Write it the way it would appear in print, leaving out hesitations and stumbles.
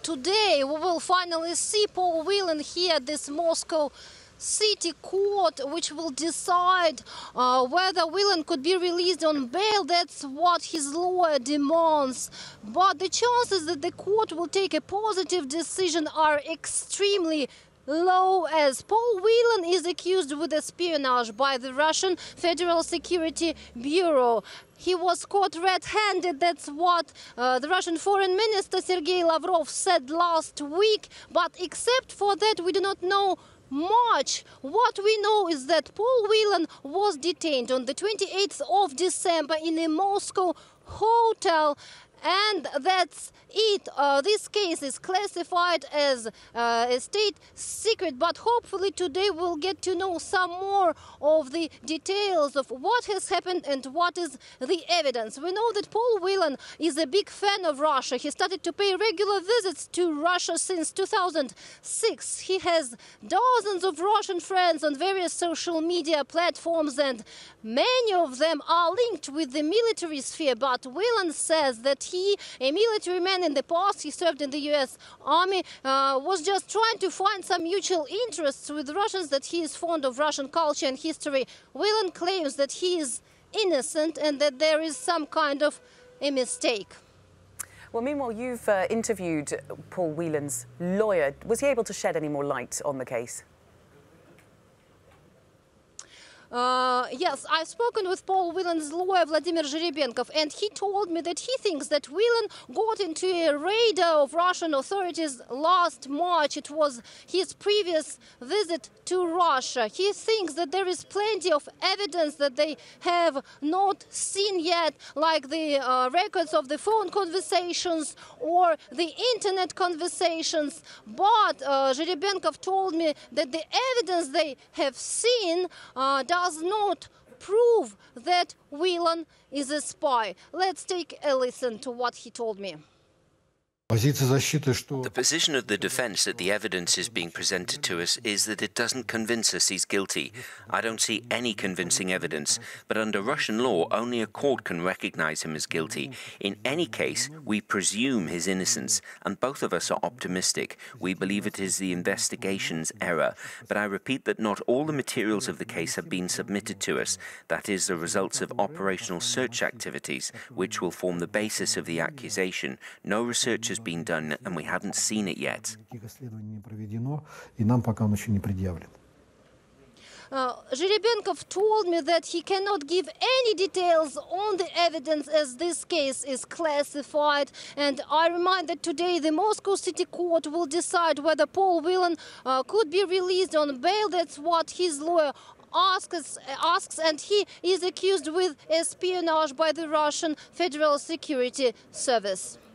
today we will finally see Paul Whelan here at this Moscow City Court, which will decide whether Whelan could be released on bail. That's what his lawyer demands. But the chances that the court will take a positive decision are extremely low, as Paul Whelan is accused with espionage by the Russian Federal Security Bureau. He was caught red-handed. That's what the Russian Foreign Minister Sergei Lavrov said last week. But except for that, we do not know much. What we know is that Paul Whelan was detained on the 28th of December in a Moscow hotel. And that's it. This case is classified as a state secret, but hopefully today we'll get to know some more of the details of what has happened and what is the evidence. We know that Paul Whelan is a big fan of Russia. He started to pay regular visits to Russia since 2006. He has dozens of Russian friends on various social media platforms, and many of them are linked with the military sphere. But Whelan says that he, a military man in the past, he served in the US Army, was just trying to find some mutual interests with Russians, that he is fond of Russian culture and history. Whelan claims that he is innocent and that there is some kind of a mistake. Well, meanwhile, you've interviewed Paul Whelan's lawyer. Was he able to shed any more light on the case? Yes, I've spoken with Paul Whelan's lawyer, Vladimir Zherebenkov, and he told me that he thinks that Whelan got into a radar of Russian authorities last March. It was his previous visit to Russia. He thinks that there is plenty of evidence that they have not seen yet, like the records of the phone conversations or the internet conversations. But Zherebenkov told me that the evidence they have seen does not prove that Whelan is a spy. Let's take a listen to what he told me. The position of the defense that the evidence is being presented to us is that it doesn't convince us he's guilty. I don't see any convincing evidence, but under Russian law, only a court can recognize him as guilty. In any case, we presume his innocence, and both of us are optimistic. We believe it is the investigation's error. But I repeat that not all the materials of the case have been submitted to us. That is the results of operational search activities, which will form the basis of the accusation. No research has been done, and we haven't seen it yet. Zherebenkov told me that he cannot give any details on the evidence, as this case is classified. And I remind that today the Moscow City Court will decide whether Paul Whelan could be released on bail. That's what his lawyer asks, and he is accused with espionage by the Russian Federal Security Service.